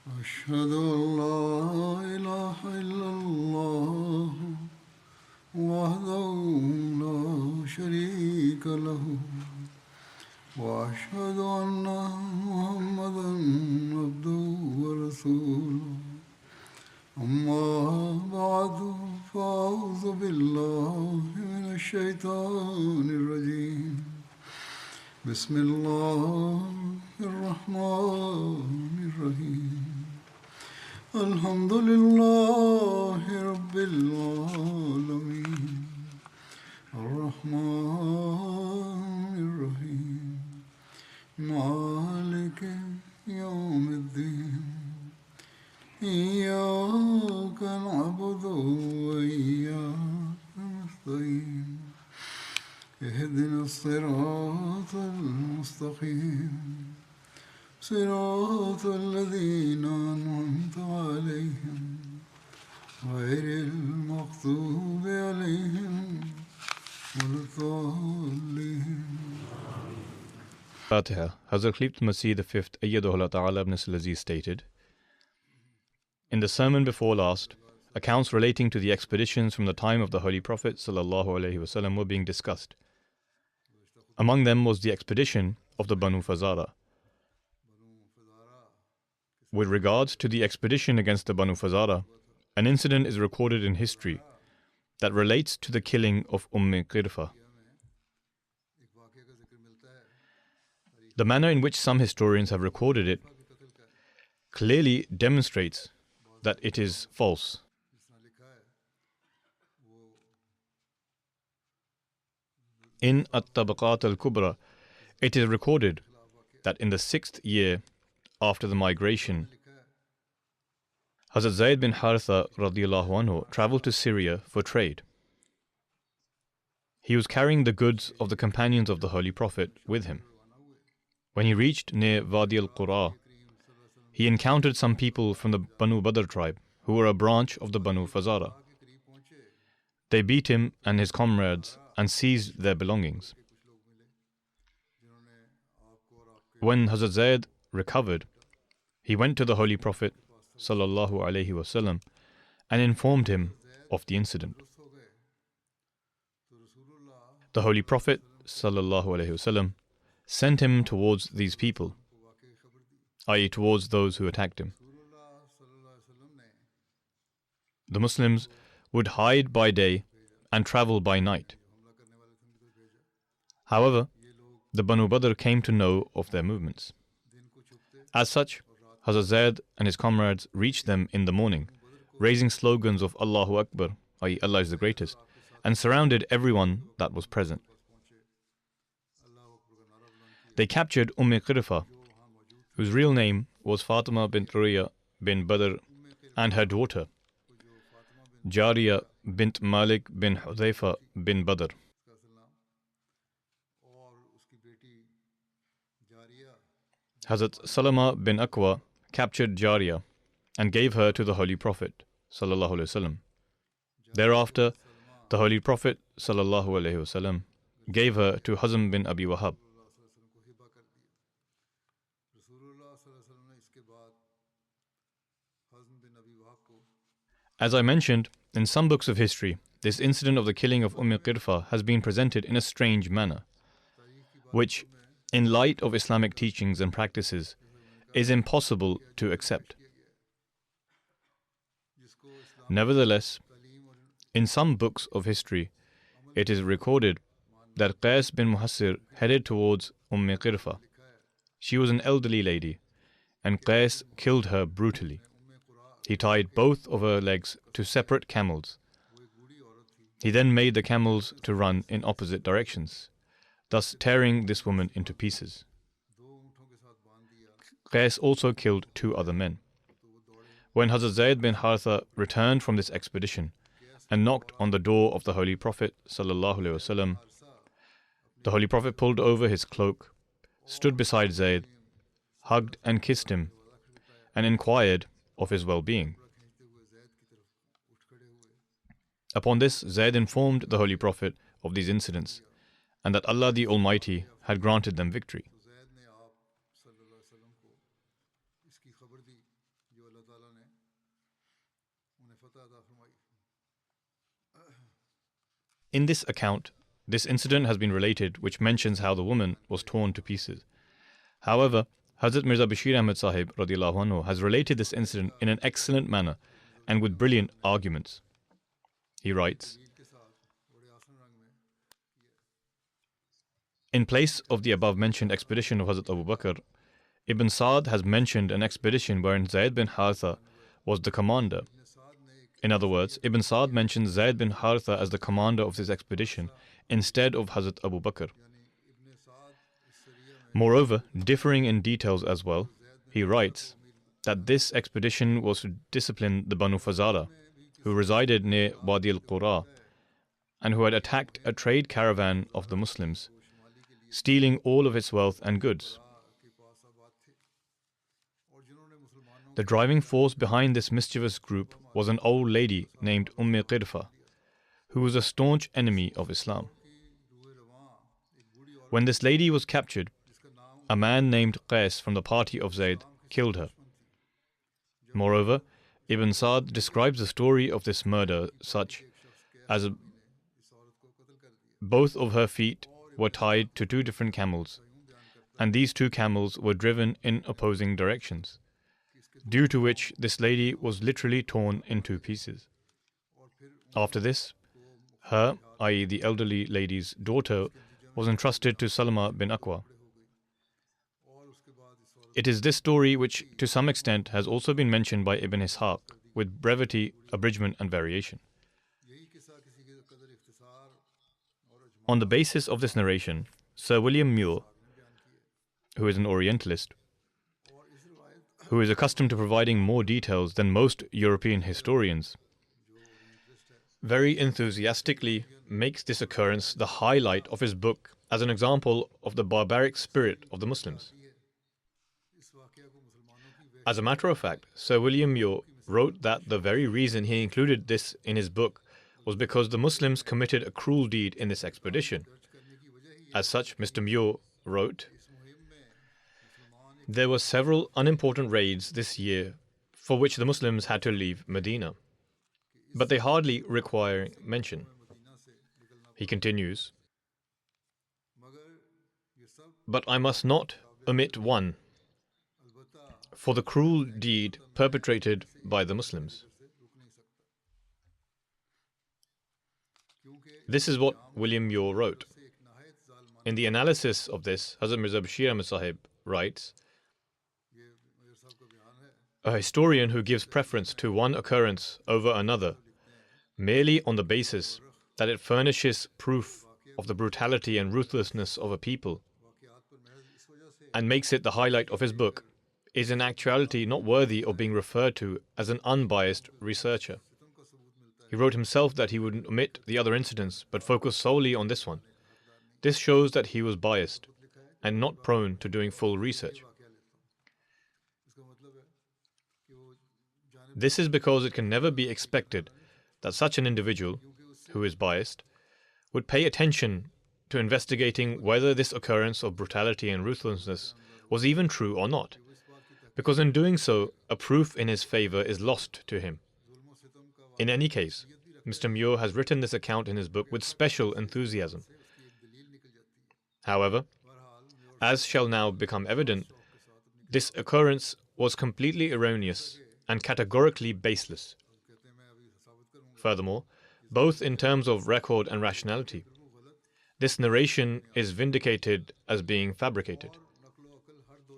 أشهد أن لا إله إلا الله وحده لا شريك له وأشهد أن محمدا عبده ورسوله أما بعد فأعوذ بالله من الشيطان الرجيم بسم الله الرحمن الرحيم الحمد لله رب العالمين الرحمن الرحيم مالك يوم الدين إياك نعبد وإياك نستعين اهدنا الصراط المستقيم صراط الذين أنعمت عليهم غير المغضوب عليهم ولا الضالين. Fatiha. Hazrat Khalifatul Masih V, Ayyadahullah Ta'ala ibn Aziz stated, in the sermon before last, accounts relating to the expeditions from the time of the Holy Prophet ﷺ were being discussed. Among them was the expedition of the Banu Fazara. With regards to the expedition against the Banu Fazara, an incident is recorded in history that relates to the killing of Qirfa. The manner in which some historians have recorded it clearly demonstrates that it is false. In At-Tabaqat al-Kubra, it is recorded that in the 6th year after the migration, Hazrat Zayd bin Haritha radiyallahu anhu travelled to Syria for trade. He was carrying the goods of the companions of the Holy Prophet with him. When he reached near Wadi al-Qura, he encountered some people from the Banu Badr tribe who were a branch of the Banu Fazara. They beat him and his comrades and seized their belongings. When Hazrat Zayd recovered, he went to the Holy Prophet ﷺ and informed him of the incident. The Holy Prophet ﷺ sent him towards these people, i.e., towards those who attacked him. The Muslims would hide by day and travel by night. However, the Banu Badr came to know of their movements. As such, Hazrat Zayd and his comrades reached them in the morning, raising slogans of Allahu Akbar, i.e., Allah is the greatest, and surrounded everyone that was present. They captured Qirfa, whose real name was Fatima bint Ruya bin Badr, and her daughter, Jariya bint Malik bin Hudhayfa bin Badr. Hazrat Salama bin Aqwa captured Jariya and gave her to the Holy Prophet ﷺ. Thereafter, the Holy Prophet ﷺ gave her to Hazm bin Abi Wahab. As I mentioned, in some books of history, this incident of the killing of Qirfa has been presented in a strange manner, which, in light of Islamic teachings and practices, is impossible to accept. Nevertheless, in some books of history, it is recorded that Qais bin Muhassir headed towards Qirfa. She was an elderly lady, and Qais killed her brutally. He tied both of her legs to separate camels. He then made the camels to run in opposite directions, thus tearing this woman into pieces. Qais also killed 2 other men. When Hazrat Zayd bin Haritha returned from this expedition and knocked on the door of the Holy Prophet ﷺ, the Holy Prophet pulled over his cloak, stood beside Zayd, hugged and kissed him, and inquired of his well-being. Upon this, Zayd informed the Holy Prophet of these incidents and that Allah the Almighty had granted them victory. जो अल्लाह ताला ने उन्हें फतह अता फरमाई. In this account, this incident has been related which mentions how the woman was torn to pieces. However, Hazrat Mirza Bashir Ahmad Sahib radiallahu anhu has related this incident in an excellent manner and with brilliant arguments. He writes, in place of the above mentioned expedition of Hazrat Abu Bakr, Ibn Sa'd has mentioned an expedition wherein Zayd bin Haritha was the commander. In other words, Ibn Sa'd mentions Zayd bin Haritha as the commander of this expedition instead of Hazrat Abu Bakr. Moreover, differing in details as well, he writes that this expedition was to discipline the Banu Fazara, who resided near Wadi al-Qura and who had attacked a trade caravan of the Muslims, stealing all of its wealth and goods. The driving force behind this mischievous group was an old lady named Qirfa, who was a staunch enemy of Islam. When this lady was captured, a man named Qais from the party of Zayd killed her. Moreover, Ibn Sa'd describes the story of this murder such as both of her feet were tied to two different camels, and these two camels were driven in opposing directions, due to which this lady was literally torn in two pieces. After this, her, i.e. the elderly lady's daughter, was entrusted to Salama bin Aqwa. It is this story which, to some extent, has also been mentioned by Ibn Ishaq, with brevity, abridgment and variation. On the basis of this narration, Sir William Muir, who is an Orientalist, who is accustomed to providing more details than most European historians, very enthusiastically makes this occurrence the highlight of his book as an example of the barbaric spirit of the Muslims. As a matter of fact, Sir William Muir wrote that the very reason he included this in his book was because the Muslims committed a cruel deed in this expedition. As such, Mr. Muir wrote, there were several unimportant raids this year for which the Muslims had to leave Medina, but they hardly require mention. He continues, but I must not omit one, for the cruel deed perpetrated by the Muslims. This is what William Muir wrote. In the analysis of this, Hazrat Mirza Bashir Ahmad Sahib writes, a historian who gives preference to one occurrence over another merely on the basis that it furnishes proof of the brutality and ruthlessness of a people and makes it the highlight of his book is in actuality not worthy of being referred to as an unbiased researcher. He wrote himself that he would omit the other incidents but focus solely on this one. This shows that he was biased and not prone to doing full research. This is because it can never be expected that such an individual, who is biased, would pay attention to investigating whether this occurrence of brutality and ruthlessness was even true or not, because in doing so, a proof in his favor is lost to him. In any case, Mr. Muir has written this account in his book with special enthusiasm. However, as shall now become evident, this occurrence was completely erroneous and categorically baseless. Furthermore, both in terms of record and rationality, this narration is vindicated as being fabricated.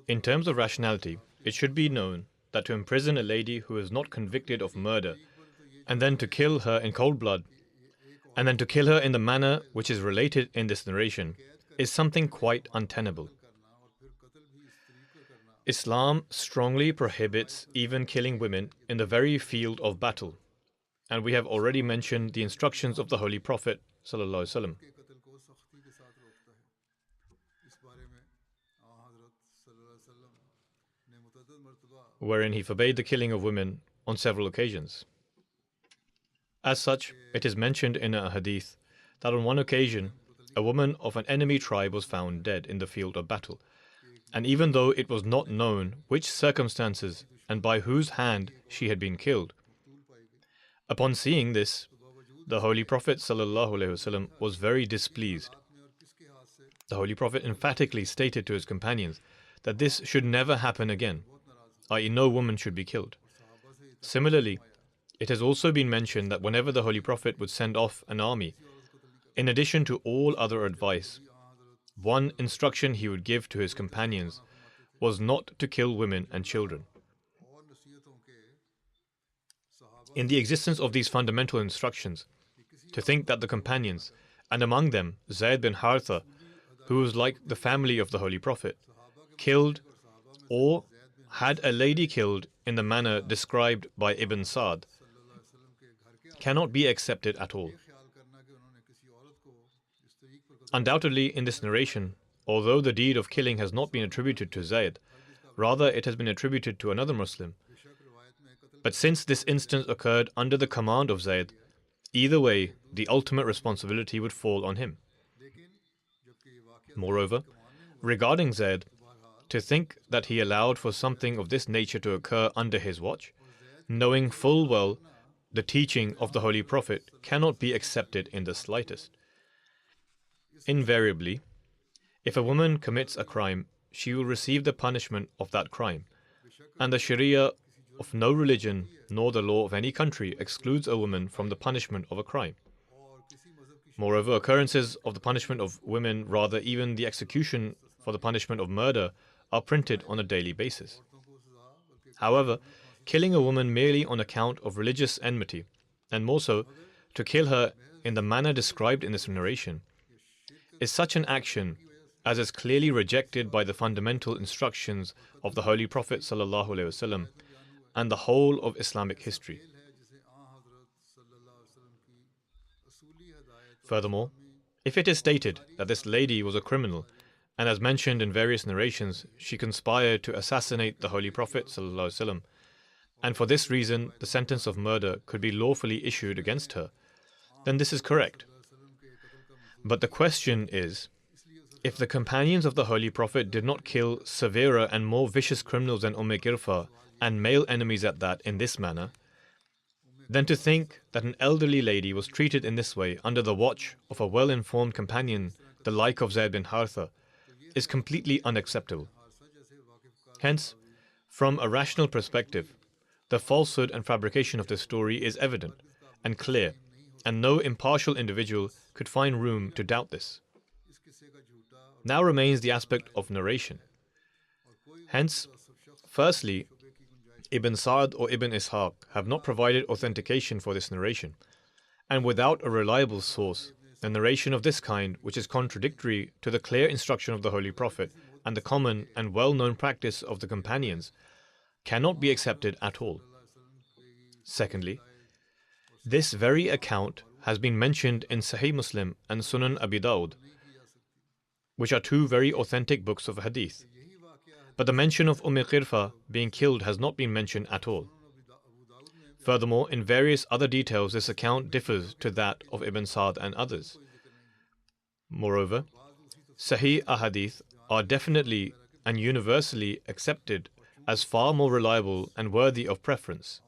In terms of rationality, it should be known that to imprison a lady who is not convicted of murder, and then to kill her in cold blood, and then to kill her in the manner which is related in this narration, is something quite untenable. Islam strongly prohibits even killing women in the very field of battle, and we have already mentioned the instructions of the Holy Prophet ﷺ, wherein he forbade the killing of women on several occasions. As such, it is mentioned in a hadith that on one occasion, a woman of an enemy tribe was found dead in the field of battle, and even though it was not known which circumstances and by whose hand she had been killed. Upon seeing this, the Holy Prophet ﷺ was very displeased. The Holy Prophet emphatically stated to his companions that this should never happen again, i.e., no woman should be killed. Similarly, it has also been mentioned that whenever the Holy Prophet would send off an army, in addition to all other advice, one instruction he would give to his companions was not to kill women and children. In the existence of these fundamental instructions, to think that the companions, and among them Zayd bin Haritha, who was like the family of the Holy Prophet, killed or had a lady killed in the manner described by Ibn Sa'd, cannot be accepted at all. Undoubtedly, in this narration, although the deed of killing has not been attributed to Zayd, rather it has been attributed to another Muslim. But since this instance occurred under the command of Zayd, either way, the ultimate responsibility would fall on him. Moreover, regarding Zayd, to think that he allowed for something of this nature to occur under his watch, knowing full well the teaching of the Holy Prophet, cannot be accepted in the slightest. Invariably, if a woman commits a crime, she will receive the punishment of that crime, and the Sharia of no religion nor the law of any country excludes a woman from the punishment of a crime. Moreover, occurrences of the punishment of women, rather even the execution for the punishment of murder, are printed on a daily basis. However, killing a woman merely on account of religious enmity, and more so, to kill her in the manner described in this narration, is such an action as is clearly rejected by the fundamental instructions of the Holy Prophet ﷺ and the whole of Islamic history. Furthermore, if it is stated that this lady was a criminal, and as mentioned in various narrations, she conspired to assassinate the Holy Prophet ﷺ, and for this reason the sentence of murder could be lawfully issued against her, then this is correct. But the question is, if the companions of the Holy Prophet did not kill severer and more vicious criminals than Ghirfa, and male enemies at that, in this manner, then to think that an elderly lady was treated in this way under the watch of a well-informed companion, the like of Zayd bin Haritha, is completely unacceptable. Hence, from a rational perspective, the falsehood and fabrication of this story is evident and clear, and no impartial individual could find room to doubt this. Now remains the aspect of narration. Hence, firstly, Ibn Sa'd or Ibn Ishaq have not provided authentication for this narration, and without a reliable source, a narration of this kind, which is contradictory to the clear instruction of the Holy Prophet and the common and well-known practice of the companions, cannot be accepted at all. Secondly, this very account has been mentioned in Sahih Muslim and Sunan Abi Dawud, which are two very authentic books of hadith. But the mention of Ghirfa being killed has not been mentioned at all. Furthermore, in various other details, this account differs to that of Ibn Sa'd and others. Moreover, Sahih ahadith are definitely and universally accepted as far more reliable and worthy of preference.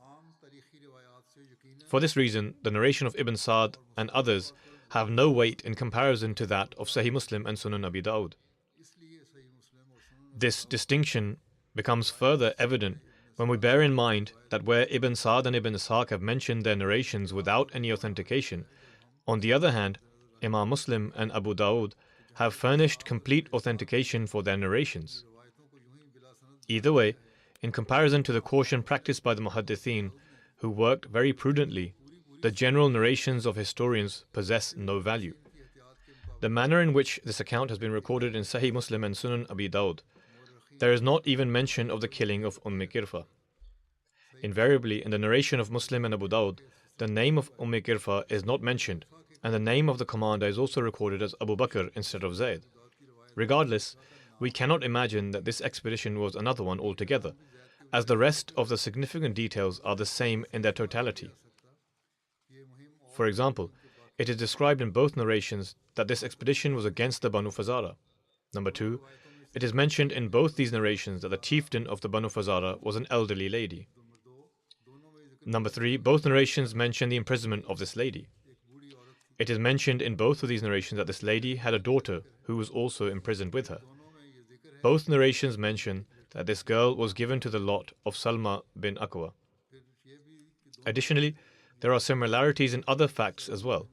For this reason, the narration of Ibn Sa'd and others have no weight in comparison to that of Sahih Muslim and Sunan Abi Dawud. This distinction becomes further evident when we bear in mind that where Ibn Sa'd and Ibn Ishaq have mentioned their narrations without any authentication, on the other hand, Imam Muslim and Abu Dawud have furnished complete authentication for their narrations. Either way, in comparison to the caution practiced by the Muhaddithin, who worked very prudently, the general narrations of historians possess no value. The manner in which this account has been recorded in Sahih Muslim and Sunan Abi Dawud, there is not even mention of the killing of Ghirfa. Invariably, in the narration of Muslim and Abu Dawud, the name of Ghirfa is not mentioned, and the name of the commander is also recorded as Abu Bakr instead of Zayd. Regardless, we cannot imagine that this expedition was another one altogether, as the rest of the significant details are the same in their totality. For example, it is described in both narrations that this expedition was against the Banu Fazara. Number 2, It is mentioned in both these narrations that the chieftain of the Banu Fazara was an elderly lady. Number 3, both narrations mention the imprisonment of this lady. It is mentioned in both of these narrations that this lady had a daughter who was also imprisoned with her. Both narrations mention that this girl was given to the lot of Salma bin Aqwa. Additionally, there are similarities in other facts as well.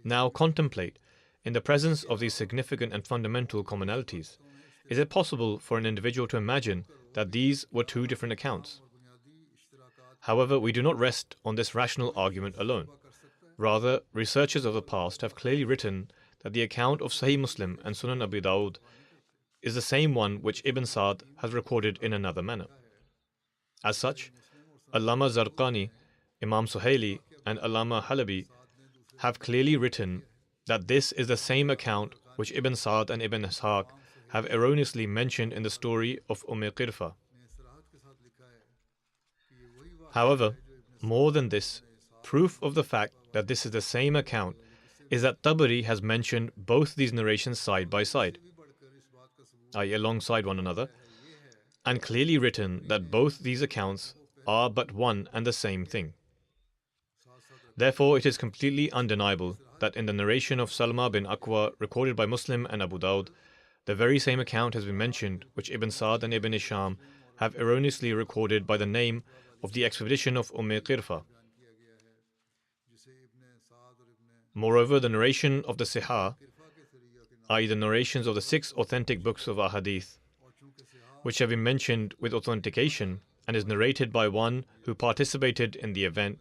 Now contemplate, in the presence of these significant and fundamental commonalities, is it possible for an individual to imagine that these were two different accounts? However, we do not rest on this rational argument alone. Rather, researchers of the past have clearly written that the account of Sahih Muslim and Sunan Abi Dawud is the same one which Ibn Sa'd has recorded in another manner. As such, Allama Zarqani, Imam Suhaili, and Allama Halabi have clearly written that this is the same account which Ibn Sa'd and Ibn Ishaq have erroneously mentioned in the story of Qirfa. However, more than this, proof of the fact that this is the same account is that Tabari has mentioned both these narrations side by side, i.e. alongside one another, and clearly written that both these accounts are but one and the same thing. Therefore, it is completely undeniable that in the narration of Salma bin Aqwa recorded by Muslim and Abu Dawud, the very same account has been mentioned which Ibn Sa'd and Ibn Hisham have erroneously recorded by the name of the expedition of Qirfa. Moreover, the narration of the Sihah, i.e. the narrations of the 6 authentic books of Ahadith, which have been mentioned with authentication and is narrated by one who participated in the event,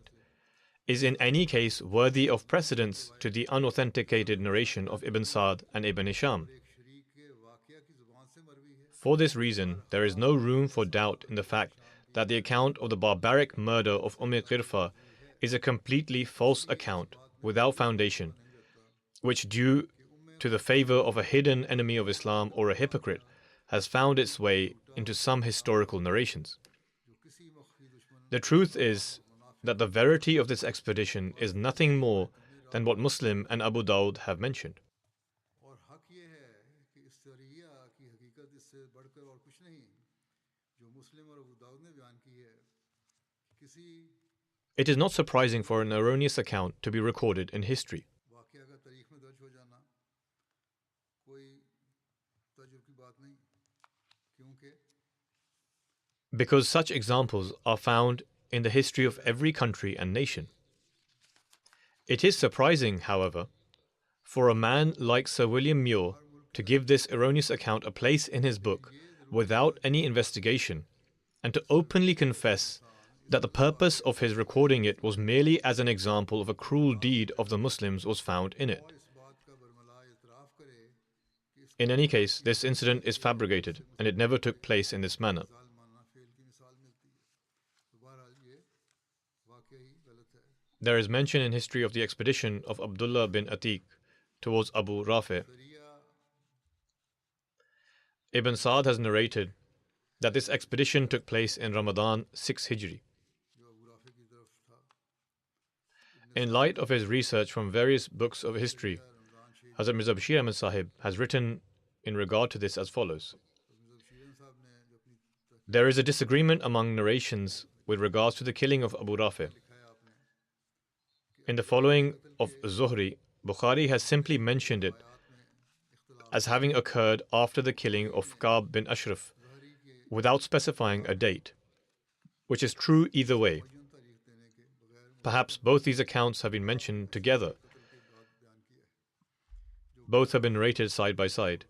is in any case worthy of precedence to the unauthenticated narration of Ibn Sa'd and Ibn Hisham. For this reason, there is no room for doubt in the fact that the account of the barbaric murder of Qirfa is a completely false account without foundation, which, due to the favor of a hidden enemy of Islam or a hypocrite, has found its way into some historical narrations. The truth is that the verity of this expedition is nothing more than what Muslim and Abu Dawud have mentioned. It is not surprising for an erroneous account to be recorded in history. Because such examples are found in the history of every country and nation. It is surprising, however, for a man like Sir William Muir to give this erroneous account a place in his book without any investigation, and to openly confess that the purpose of his recording it was merely as an example of a cruel deed of the Muslims was found in it. In any case, this incident is fabricated, and it never took place in this manner. There is mention in history of the expedition of Abdullah bin Atiq towards Abu Rafi. Ibn Sa'd has narrated that this expedition took place in Ramadan 6 Hijri. In light of his research from various books of history, Hazrat Mirza Bashir Ahmad Sahib has written in regard to this as follows. There is a disagreement among narrations with regards to the killing of Abu Rafi. In the following of Zuhri, Bukhari has simply mentioned it as having occurred after the killing of Ka'b bin Ashraf, without specifying a date, which is true either way. Perhaps both these accounts have been mentioned together. Both have been narrated side by side,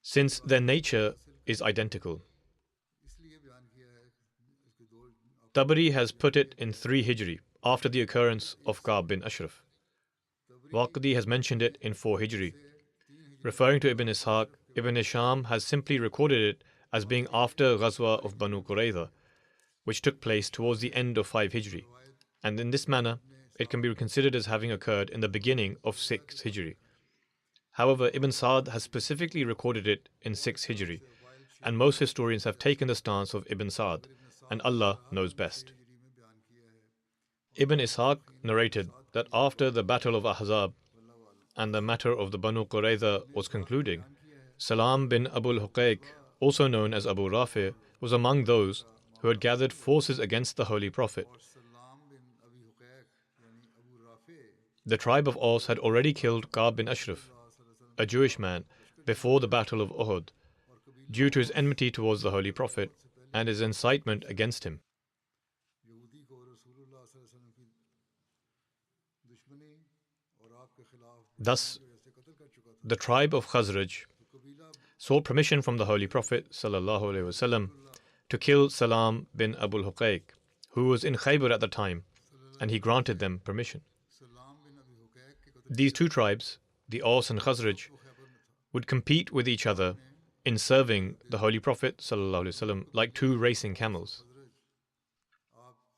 since their nature is identical. Tabari has put it in 3 Hijri, after the occurrence of Ka'b bin Ashraf. Waqidi has mentioned it in 4 Hijri. Referring to Ibn Ishaq, Ibn Hisham has simply recorded it as being after Ghazwa of Banu Qurayza, which took place towards the end of 5 Hijri, and in this manner, it can be considered as having occurred in the beginning of 6 Hijri. However, Ibn Sa'd has specifically recorded it in 6 Hijri, and most historians have taken the stance of Ibn Sa'd, and Allah knows best. Ibn Ishaq narrated that after the battle of Ahzab and the matter of the Banu Qurayza was concluding, Salam bin Abul Huqaiq, also known as Abu Rafi, was among those who had gathered forces against the Holy Prophet. The tribe of Aus had already killed Ka'b bin Ashraf, a Jewish man, before the Battle of Uhud, due to his enmity towards the Holy Prophet and his incitement against him. Thus, the tribe of Khazraj sought permission from the Holy Prophet ﷺ to kill Salam bin Abul Huqaiq, who was in Khaybar at the time, and he granted them permission. These two tribes, the Aus and Khazraj, would compete with each other in serving the Holy Prophet ﷺ like two racing camels.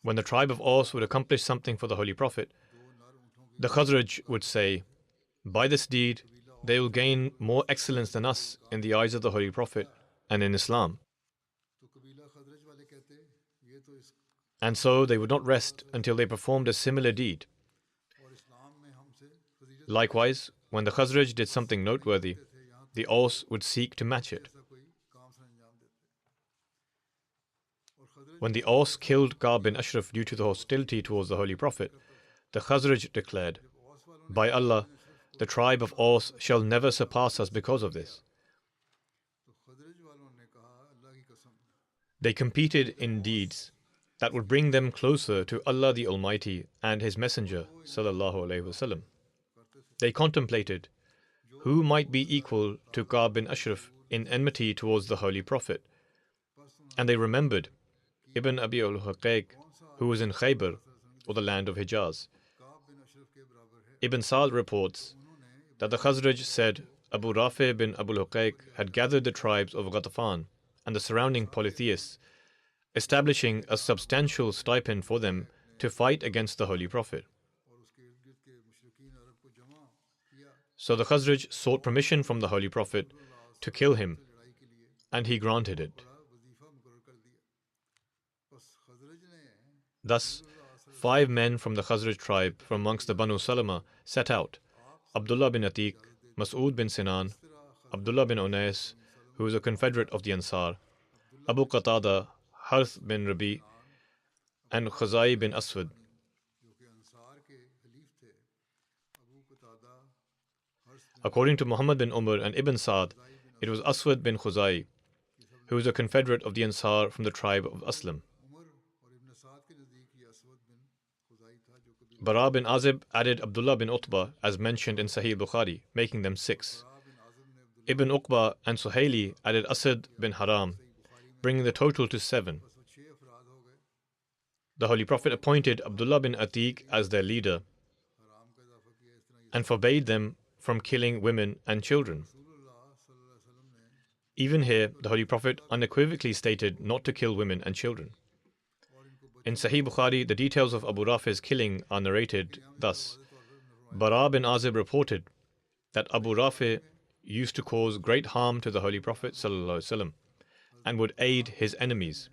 When the tribe of Aus would accomplish something for the Holy Prophet, the Khazraj would say, "By this deed, they will gain more excellence than us in the eyes of the Holy Prophet and in Islam." And so they would not rest until they performed a similar deed. Likewise, when the Khazraj did something noteworthy, the Aus would seek to match it. When the Aus killed Ka'b bin Ashraf due to the hostility towards the Holy Prophet, the Khazraj declared, "By Allah, the tribe of Aus shall never surpass us because of this." They competed in deeds that would bring them closer to Allah the Almighty and His Messenger ﷺ. They contemplated who might be equal to Ka'b bin Ashraf in enmity towards the Holy Prophet, and they remembered Ibn Abi al-Huqaiq, who was in Khaybar, or the land of Hijaz. Ibn Sa'd reports that the Khazraj said Abu Rafi bin Abul Huqaiq had gathered the tribes of Ghatafan and the surrounding polytheists, establishing a substantial stipend for them to fight against the Holy Prophet. So the Khazraj sought permission from the Holy Prophet to kill him, and he granted it. Thus, 5 men from the Khazraj tribe from amongst the Banu Salama set out: Abdullah bin Atiq, Mas'ud bin Sinan, Abdullah bin Unais, who was a confederate of the Ansar, Abu Qatada, Harth bin Rabi, and Khuzai bin Aswad. According to Muhammad bin Umar and Ibn Sa'd, it was Aswad bin Khuzai, who was a confederate of the Ansar from the tribe of Aslam. Bara bin Azib added Abdullah bin Utbah as mentioned in Sahih Bukhari, making them 6. Ibn Uqba and Suhaili added Asad bin Haram, bringing the total to 7. The Holy Prophet appointed Abdullah bin Atiq as their leader and forbade them from killing women and children. Even here, the Holy Prophet unequivocally stated not to kill women and children. In Sahih Bukhari, the details of Abu Rafi's killing are narrated thus. Bara bin Azib reported that Abu Rafi used to cause great harm to the Holy Prophet ﷺ and would aid his enemies.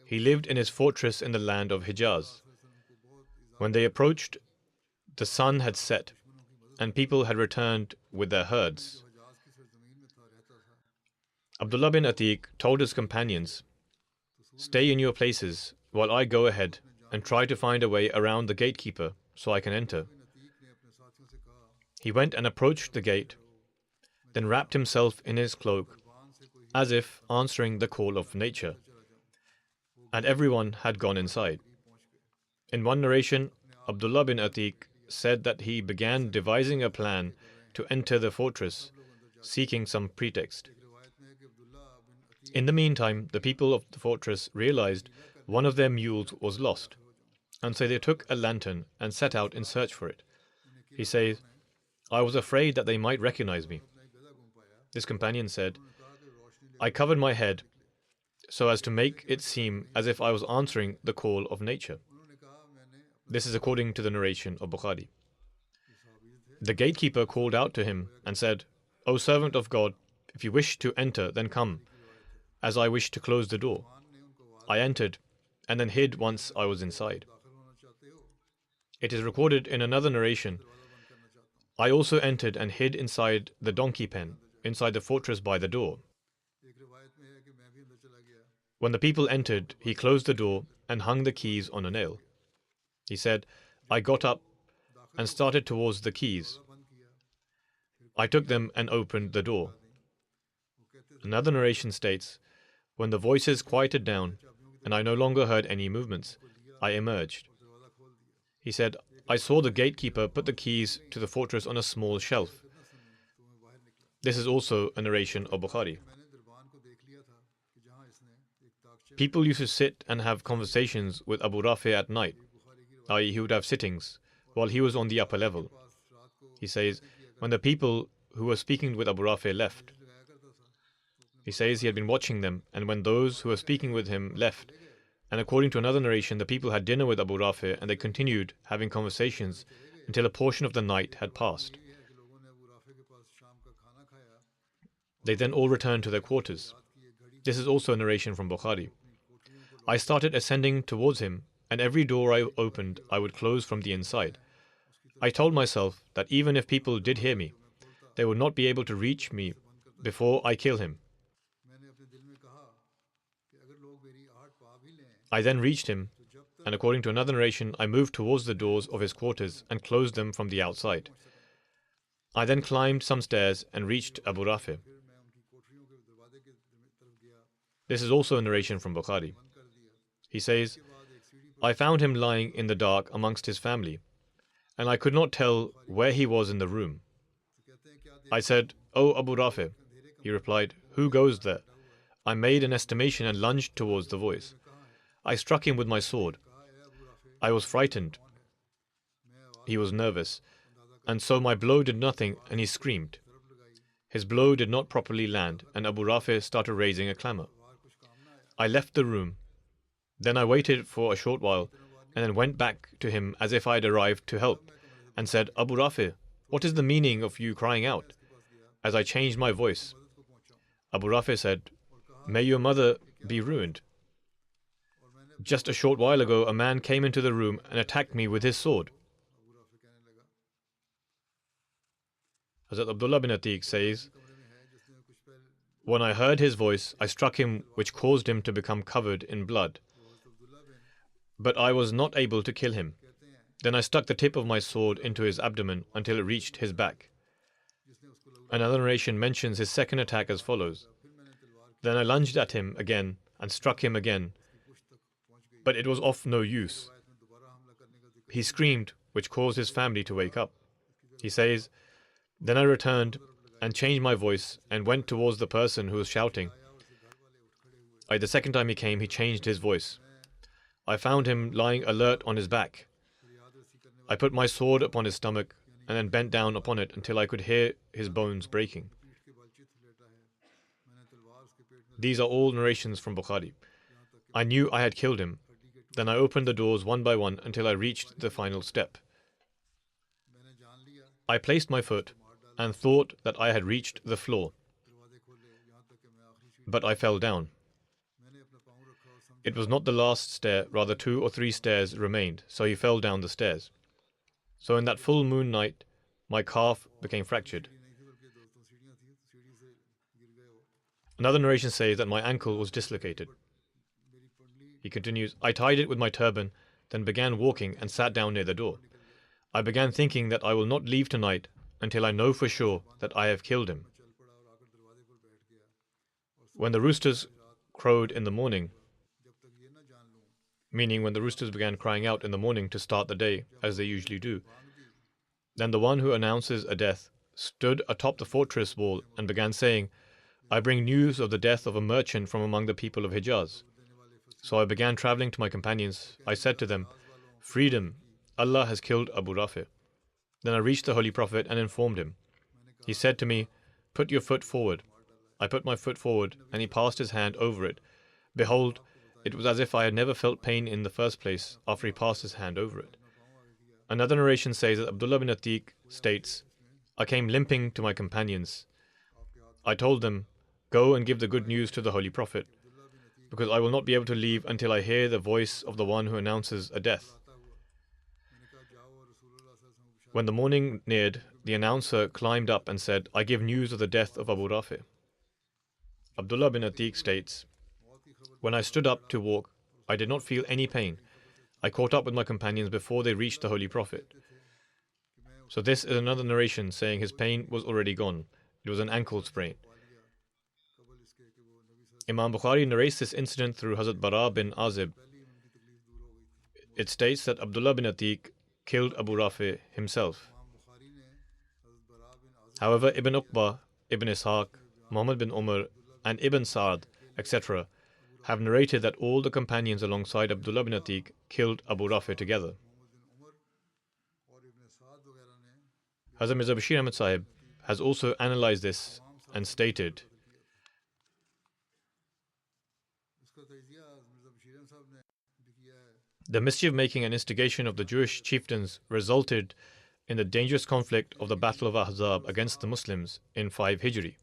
He lived in his fortress in the land of Hijaz. When they approached, the sun had set and people had returned with their herds. Abdullah bin Atiq told his companions, "Stay in your places while I go ahead and try to find a way around the gatekeeper so I can enter." He went and approached the gate, then wrapped himself in his cloak, as if answering the call of nature, and everyone had gone inside. In one narration, Abdullah bin Atiq said that he began devising a plan to enter the fortress, seeking some pretext. In the meantime, the people of the fortress realized one of their mules was lost, and so they took a lantern and set out in search for it. He says, "I was afraid that they might recognize me." This companion said, "I covered my head so as to make it seem as if I was answering the call of nature." This is according to the narration of Bukhari. The gatekeeper called out to him and said, "O servant of God, if you wish to enter, then come, as I wish to close the door." I entered and then hid once I was inside. It is recorded in another narration I also entered and hid inside the donkey pen, inside the fortress by the door. When the people entered, he closed the door and hung the keys on a nail. He said, I got up and started towards the keys. I took them and opened the door. Another narration states, when the voices quieted down and I no longer heard any movements, I emerged. He said, I saw the gatekeeper put the keys to the fortress on a small shelf. This is also a narration of Bukhari. People used to sit and have conversations with Abu Rafi at night, i.e., he would have sittings, while he was on the upper level. He says, when the people who were speaking with Abu Rafi left, he says he had been watching them, and when those who were speaking with him left, and according to another narration, the people had dinner with Abu Rafi and they continued having conversations until a portion of the night had passed. They then all returned to their quarters. This is also a narration from Bukhari. I started ascending towards him, and every door I opened, I would close from the inside. I told myself that even if people did hear me, they would not be able to reach me before I kill him. I then reached him, and according to another narration, I moved towards the doors of his quarters and closed them from the outside. I then climbed some stairs and reached Abu Rafi. This is also a narration from Bukhari. He says, I found him lying in the dark amongst his family, and I could not tell where he was in the room. I said, O Abu Rafi. He replied, who goes there? I made an estimation and lunged towards the voice. I struck him with my sword. I was frightened. He was nervous, and so my blow did nothing, and he screamed. His blow did not properly land, and Abu Rafi started raising a clamor. I left the room. Then I waited for a short while, and then went back to him as if I had arrived to help, and said, Abu Rafi, what is the meaning of you crying out? As I changed my voice, Abu Rafi said, may your mother be ruined. Just a short while ago, a man came into the room and attacked me with his sword. Hazrat Abdullah bin Atiq says, when I heard his voice, I struck him, which caused him to become covered in blood. But I was not able to kill him. Then I stuck the tip of my sword into his abdomen until it reached his back. Another narration mentions his second attack as follows. Then I lunged at him again and struck him again, but it was of no use. He screamed, which caused his family to wake up. He says, then I returned and changed my voice and went towards the person who was shouting. The second time he came, he changed his voice. I found him lying alert on his back. I put my sword upon his stomach and then bent down upon it until I could hear his bones breaking. These are all narrations from Bukhari. I knew I had killed him. Then I opened the doors one by one until I reached the final step. I placed my foot and thought that I had reached the floor, but I fell down. It was not the last stair, rather 2 or 3 stairs remained, so he fell down the stairs. So in that full moon night, my calf became fractured. Another narration says that my ankle was dislocated. He continues, I tied it with my turban, then began walking and sat down near the door. I began thinking that I will not leave tonight until I know for sure that I have killed him. When the roosters crowed in the morning, meaning when the roosters began crying out in the morning to start the day, as they usually do, then the one who announces a death stood atop the fortress wall and began saying, I bring news of the death of a merchant from among the people of Hijaz. So I began traveling to my companions. I said to them, freedom, Allah has killed Abu Rafi. Then I reached the Holy Prophet and informed him. He said to me, put your foot forward. I put my foot forward, and he passed his hand over it. Behold, it was as if I had never felt pain in the first place after he passed his hand over it. Another narration says that Abdullah bin Atiq states, I came limping to my companions. I told them, go and give the good news to the Holy Prophet, because I will not be able to leave until I hear the voice of the one who announces a death. When the morning neared, the announcer climbed up and said, "I give news of the death of Abu Rafi." Abdullah bin Atiq states, "When I stood up to walk, I did not feel any pain. I caught up with my companions before they reached the Holy Prophet." So this is another narration saying his pain was already gone. It was an ankle sprain. Imam Bukhari narrates this incident through Hazrat Bara bin Azib. It states that Abdullah bin Atiq killed Abu Rafi himself. However, Ibn Uqba, Ibn Ishaq, Muhammad bin Umar, and Ibn Sa'd, etc., have narrated that all the companions alongside Abdullah bin Atiq killed Abu Rafi together. Hazrat Mirza Bashir Ahmad Sahib has also analyzed this and stated, "The mischief-making and instigation of the Jewish chieftains resulted in the dangerous conflict of the Battle of Ahzab against the Muslims in 5 Hijri.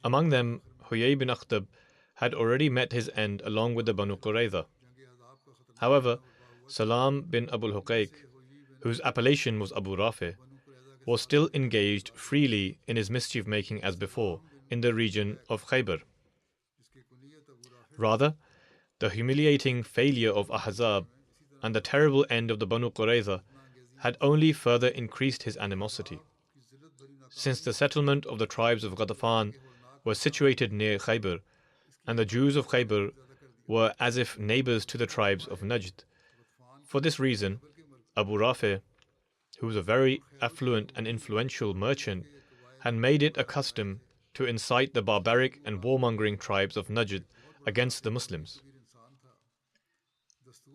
Among them, Huyay bin Akhtab had already met his end along with the Banu Qurayza. However, Salam bin Abul Huqayq, whose appellation was Abu Rafi, was still engaged freely in his mischief-making as before in the region of Khaybar. Rather, the humiliating failure of Ahzab and the terrible end of the Banu Qurayza had only further increased his animosity. Since the settlement of the tribes of Ghatafan was situated near Khaybar, and the Jews of Khaybar were as if neighbors to the tribes of Najd. For this reason, Abu Rafi, who was a very affluent and influential merchant, had made it a custom to incite the barbaric and warmongering tribes of Najd against the Muslims.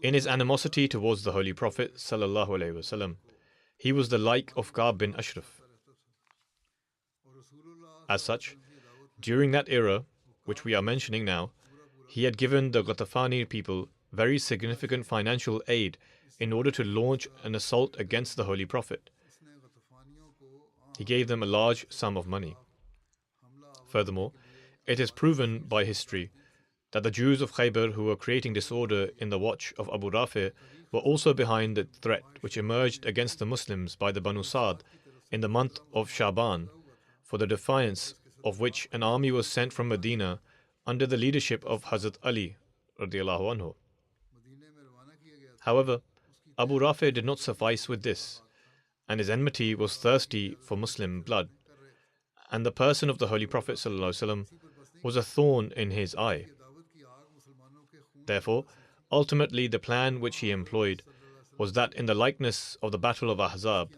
In his animosity towards the Holy Prophet ﷺ, he was the like of Ka'b bin Ashraf. As such, during that era, which we are mentioning now, he had given the Ghatafani people very significant financial aid in order to launch an assault against the Holy Prophet. He gave them a large sum of money. Furthermore, it is proven by history that the Jews of Khaybar who were creating disorder in the watch of Abu Rafi were also behind the threat which emerged against the Muslims by the Banu Sa'd in the month of Shaban, for the defiance of which an army was sent from Medina under the leadership of Hazrat Ali radiallahu anhu. However, Abu Rafi did not suffice with this, and his enmity was thirsty for Muslim blood, and the person of the Holy Prophet ﷺ was a thorn in his eye. Therefore, ultimately the plan which he employed was that in the likeness of the Battle of Ahzab,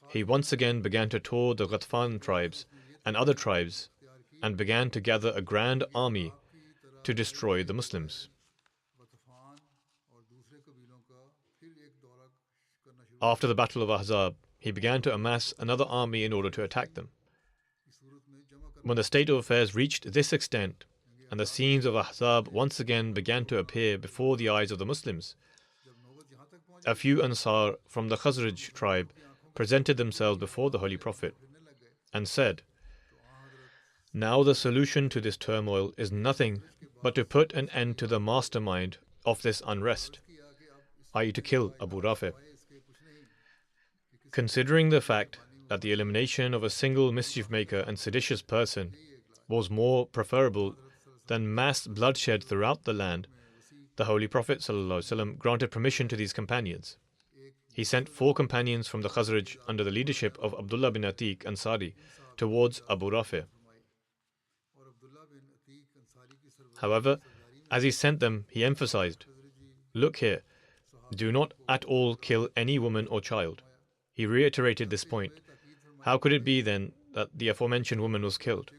he once again began to tour the Ghatfan tribes and other tribes and began to gather a grand army to destroy the Muslims. After the Battle of Ahzab, he began to amass another army in order to attack them. When the state of affairs reached this extent, and the scenes of Ahzab once again began to appear before the eyes of the Muslims, a few Ansar from the Khazraj tribe presented themselves before the Holy Prophet and said, "Now the solution to this turmoil is nothing but to put an end to the mastermind of this unrest, i.e. to kill Abu Rafi. Considering the fact that the elimination of a single mischief maker and seditious person was more preferable than mass bloodshed throughout the land, the Holy Prophet ﷺ granted permission to these companions. He sent 4 companions from the Khazraj under the leadership of Abdullah bin Atiq Ansari towards Abu Rafi. However, as he sent them, he emphasized, "Look here, do not at all kill any woman or child." He reiterated this point. How could it be then that the aforementioned woman was killed?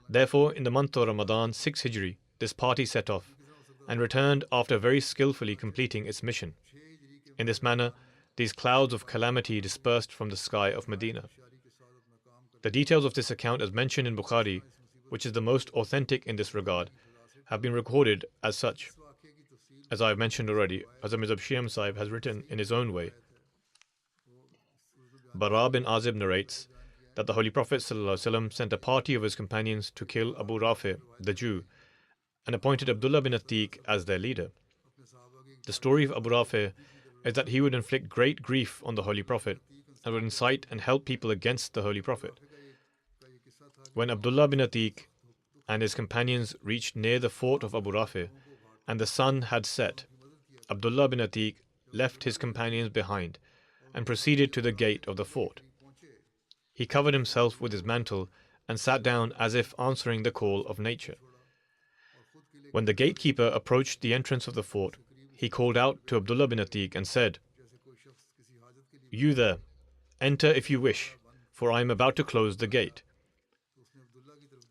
Therefore, in the month of Ramadan, 6 Hijri, this party set off and returned after very skillfully completing its mission. In this manner, these clouds of calamity dispersed from the sky of Medina. The details of this account, as mentioned in Bukhari, which is the most authentic in this regard, have been recorded as such. As I have mentioned already, Hazrat Mirza Bashir Ahmad Sahib has written in his own way. Bara bin Azib narrates that the Holy Prophet ﷺ sent a party of his companions to kill Abu Rafi, the Jew, and appointed Abdullah bin Atiq as their leader. The story of Abu Rafi is that he would inflict great grief on the Holy Prophet and would incite and help people against the Holy Prophet. When Abdullah bin Atiq and his companions reached near the fort of Abu Rafi and the sun had set, Abdullah bin Atiq left his companions behind and proceeded to the gate of the fort. He covered himself with his mantle and sat down as if answering the call of nature. When the gatekeeper approached the entrance of the fort, he called out to Abdullah bin Atiq and said, "You there, enter if you wish, for I am about to close the gate."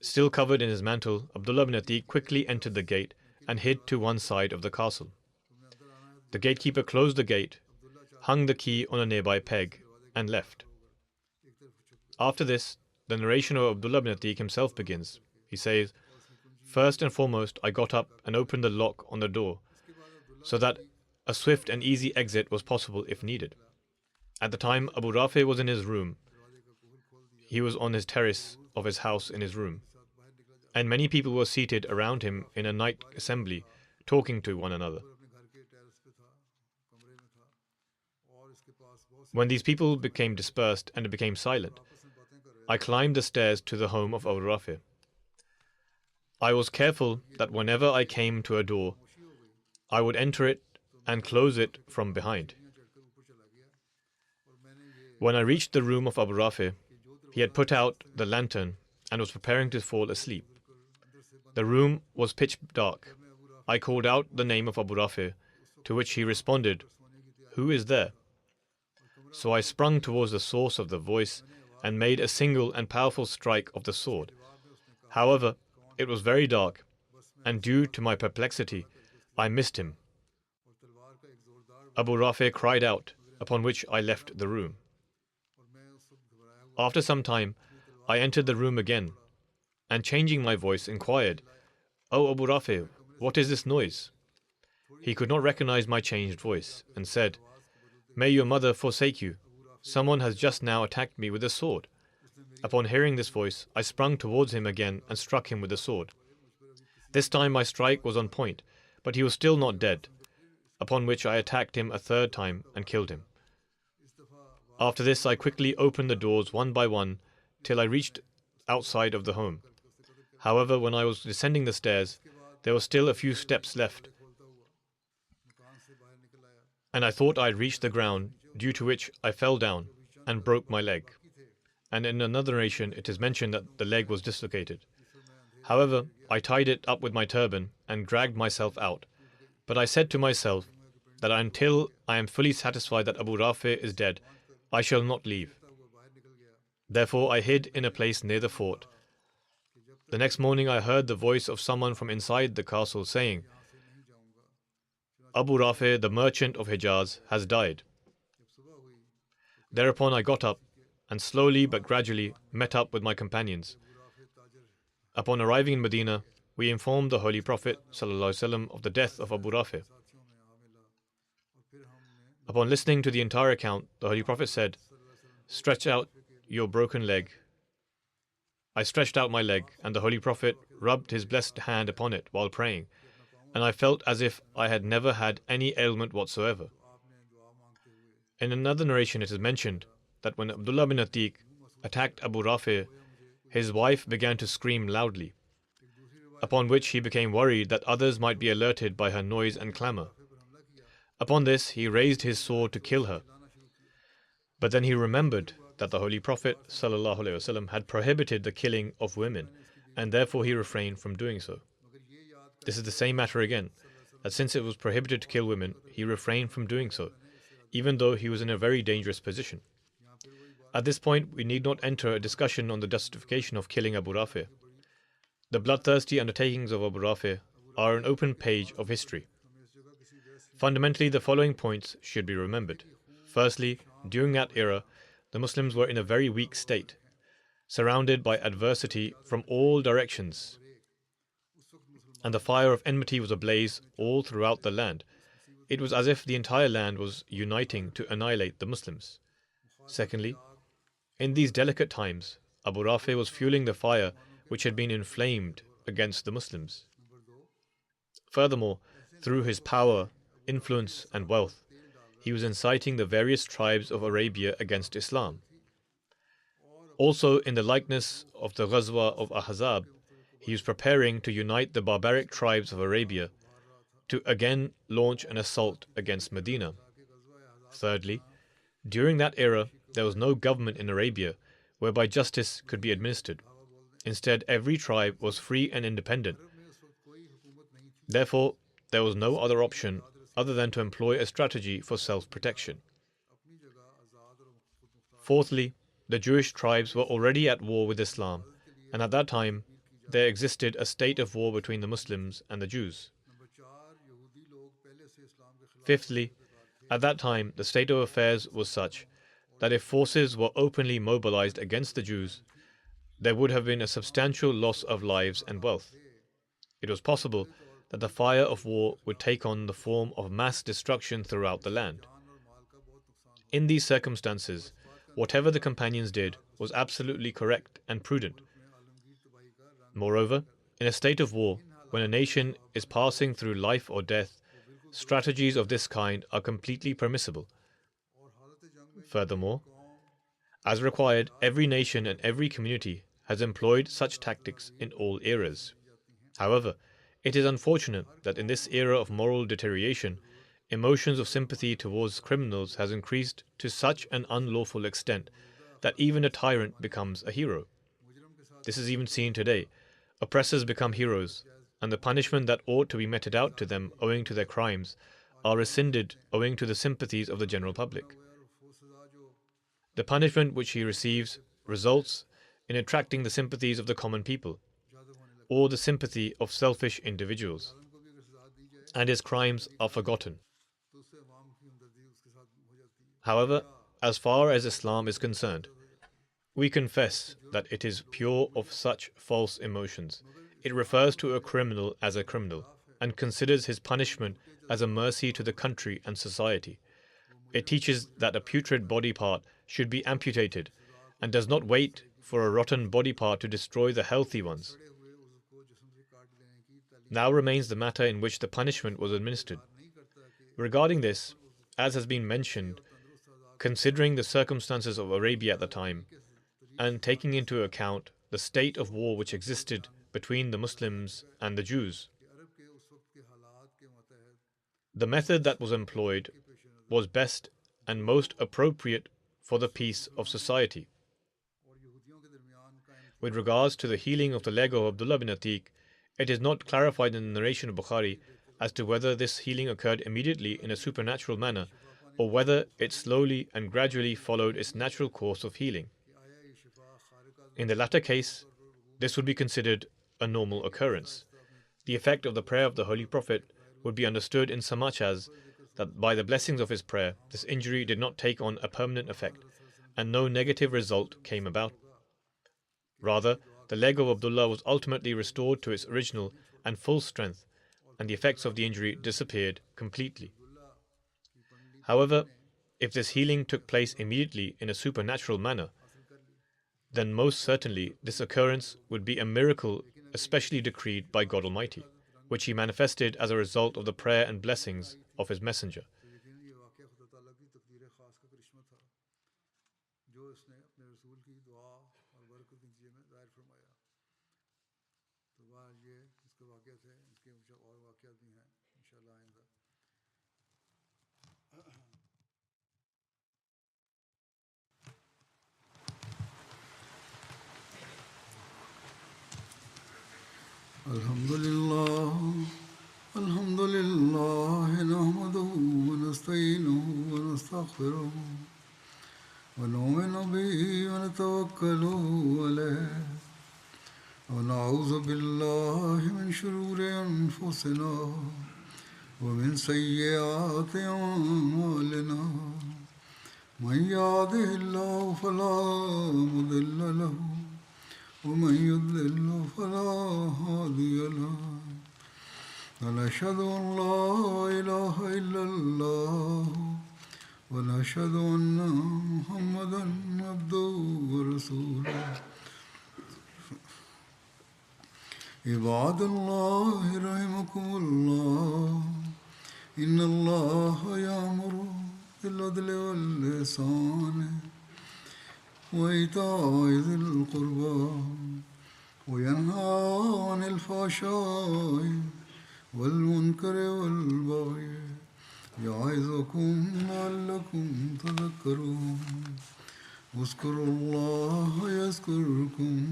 Still covered in his mantle, Abdullah bin Atiq quickly entered the gate and hid to one side of the castle. The gatekeeper closed the gate, hung the key on a nearby peg, and left. After this, the narration of Abdullah bin Atiq himself begins. He says, "First and foremost, I got up and opened the lock on the door, so that a swift and easy exit was possible if needed. At the time, Abu Rafi was in his room. He was on his terrace of his house in his room, and many people were seated around him in a night assembly, talking to one another. When these people became dispersed and it became silent, I climbed the stairs to the home of Abu Rafi. I was careful that whenever I came to a door, I would enter it and close it from behind. When I reached the room of Abu Rafi, he had put out the lantern and was preparing to fall asleep. The room was pitch dark. I called out the name of Abu Rafi, to which he responded, "Who is there?" So I sprung towards the source of the voice and made a single and powerful strike of the sword. However, it was very dark, and due to my perplexity, I missed him. Abu Rafi cried out, upon which I left the room. After some time, I entered the room again, and changing my voice, inquired, "O Abu Rafi, what is this noise?" He could not recognize my changed voice, and said, "May your mother forsake you. Someone has just now attacked me with a sword." Upon hearing this voice, I sprung towards him again and struck him with the sword. This time my strike was on point, but he was still not dead, upon which I attacked him a third time and killed him. After this, I quickly opened the doors one by one till I reached outside of the home. However, when I was descending the stairs, there were still a few steps left, and I thought I had reached the ground, due to which I fell down and broke my leg. And in another narration, it is mentioned that the leg was dislocated. However, I tied it up with my turban and dragged myself out. But I said to myself that until I am fully satisfied that Abu Rafi is dead, I shall not leave. Therefore, I hid in a place near the fort. The next morning, I heard the voice of someone from inside the castle saying, "Abu Rafi, the merchant of Hijaz, has died." Thereupon I got up and slowly but gradually met up with my companions. Upon arriving in Medina, we informed the Holy Prophet ﷺ of the death of Abu Rafi. Upon listening to the entire account, the Holy Prophet said, "Stretch out your broken leg." I stretched out my leg, and the Holy Prophet rubbed his blessed hand upon it while praying, and I felt as if I had never had any ailment whatsoever. In another narration, it is mentioned that when Abdullah bin Atiq attacked Abu Rafi, his wife began to scream loudly, upon which he became worried that others might be alerted by her noise and clamor. Upon this, he raised his sword to kill her. But then he remembered that the Holy Prophet ﷺ had prohibited the killing of women, and therefore he refrained from doing so. This is the same matter again, that since it was prohibited to kill women, he refrained from doing so, even though he was in a very dangerous position. At this point, we need not enter a discussion on the justification of killing Abu Rafi. The bloodthirsty undertakings of Abu Rafi are an open page of history. Fundamentally, the following points should be remembered. Firstly, during that era, the Muslims were in a very weak state, surrounded by adversity from all directions, and the fire of enmity was ablaze all throughout the land. It was as if the entire land was uniting to annihilate the Muslims. Secondly, in these delicate times, Abu Rafi was fueling the fire which had been inflamed against the Muslims. Furthermore, through his power influence, and wealth, he was inciting the various tribes of Arabia against Islam. Also, in the likeness of the Ghazwa of Ahzab, he was preparing to unite the barbaric tribes of Arabia to again launch an assault against Medina. Thirdly, during that era, there was no government in Arabia whereby justice could be administered. Instead, every tribe was free and independent. Therefore, there was no other option other than to employ a strategy for self-protection. Fourthly, the Jewish tribes were already at war with Islam, and at that time, there existed a state of war between the Muslims and the Jews. Fifthly, at that time, the state of affairs was such that if forces were openly mobilized against the Jews, there would have been a substantial loss of lives and wealth. It was possible that the fire of war would take on the form of mass destruction throughout the land. In these circumstances, whatever the companions did was absolutely correct and prudent. Moreover, in a state of war, when a nation is passing through life or death, strategies of this kind are completely permissible. Furthermore, as required, every nation and every community has employed such tactics in all eras. However, it is unfortunate that in this era of moral deterioration, emotions of sympathy towards criminals has increased to such an unlawful extent that even a tyrant becomes a hero. This is even seen today. Oppressors become heroes, and the punishment that ought to be meted out to them owing to their crimes are rescinded owing to the sympathies of the general public. The punishment which he receives results in attracting the sympathies of the common people, or the sympathy of selfish individuals, and his crimes are forgotten. However, as far as Islam is concerned, we confess that it is pure of such false emotions. It refers to a criminal as a criminal and considers his punishment as a mercy to the country and society. It teaches that a putrid body part should be amputated and does not wait for a rotten body part to destroy the healthy ones. Now remains the matter in which the punishment was administered. Regarding this, as has been mentioned, considering the circumstances of Arabia at the time, and taking into account the state of war which existed between the Muslims and the Jews, the method that was employed was best and most appropriate for the peace of society. With regards to the healing of the leg of Abdullah bin Atiq, it is not clarified in the narration of Bukhari as to whether this healing occurred immediately in a supernatural manner or whether it slowly and gradually followed its natural course of healing. In the latter case, this would be considered a normal occurrence. The effect of the prayer of the Holy Prophet would be understood in so much as that by the blessings of his prayer, this injury did not take on a permanent effect and no negative result came about. Rather, the leg of Abdullah was ultimately restored to its original and full strength, and the effects of the injury disappeared completely. However, if this healing took place immediately in a supernatural manner, then most certainly this occurrence would be a miracle especially decreed by God Almighty, which He manifested as a result of the prayer and blessings of His Messenger. الحمد لله نحمده ونستعينه ونستغفره ونؤمن به ونتوكل عليه ونعوذ بالله من شرور أنفسنا ومن سيئات أعمالنا من يهده الله فلا مضل له ومن يضلل فلا هادي له ونشهد أن لا إله إلا الله ونشهد أن محمدا عبده ورسوله عباد الله رحمكم الله إن الله يأمر بالعدل والإحسان وإيتاء ذي القربى وينهى عن الفحشاء والمنكر والبغي يعظكم لعلكم تذكرون اذكروا الله يذكركم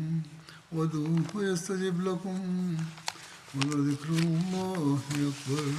وادعوه يستجب لكم ولذكر الله أكبر